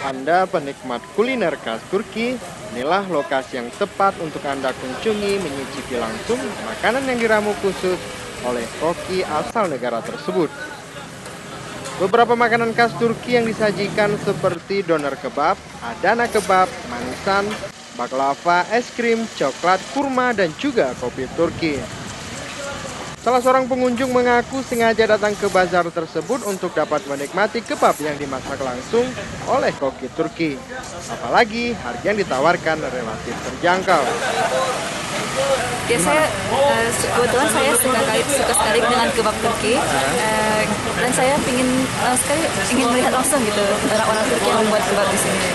Anda penikmat kuliner khas Turki, inilah lokasi yang tepat untuk Anda kunjungi menyicipi langsung makanan yang diramu khusus oleh koki asal negara tersebut. Beberapa makanan khas Turki yang disajikan seperti doner kebab, Adana kebab, manisan, baklava, es krim, coklat, kurma, dan juga kopi Turki. Salah seorang pengunjung mengaku sengaja datang ke bazar tersebut untuk dapat menikmati kebab yang dimasak langsung oleh koki Turki. Apalagi harga yang ditawarkan relatif terjangkau. Ya saya kebetulan saya suka sekali dengan kebab Turki dan saya ingin melihat langsung gitu orang-orang Turki yang membuat kebab di sini.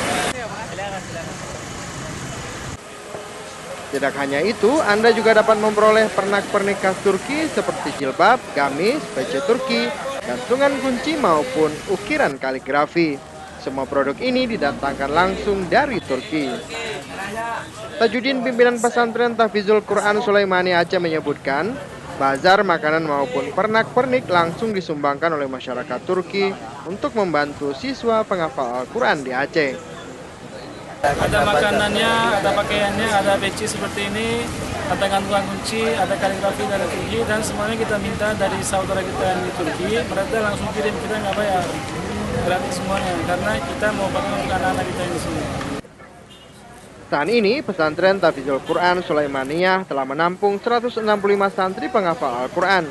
Tidak hanya itu, Anda juga dapat memperoleh pernak-pernik khas Turki seperti jilbab, gamis, peci Turki, gantungan kunci maupun ukiran kaligrafi. Semua produk ini didatangkan langsung dari Turki. Tajudin, pimpinan pesantren Tahfizul Quran Sulaimani Aceh menyebutkan, bazar makanan maupun pernak-pernik langsung disumbangkan oleh masyarakat Turki untuk membantu siswa penghafal Al-Quran di Aceh. Ada makanannya, ada pakaiannya, ada peci seperti ini, ada gantungan kunci, ada kaligrafi dari Turki, dan semuanya kita minta dari saudara kita yang di Turki. Mereka langsung kirim, kita nggak bayar, gratis semuanya, karena kita mau pakai untuk anak-anak kita yang di sini. Saat ini, pesantren Tahfizul Quran Sulaimaniyah telah menampung 165 santri penghafal Al-Quran.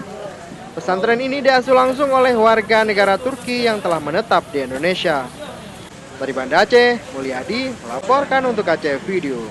Pesantren ini diasuh langsung oleh warga negara Turki yang telah menetap di Indonesia. Dari Banda Aceh, Mulyadi melaporkan untuk Aceh Video.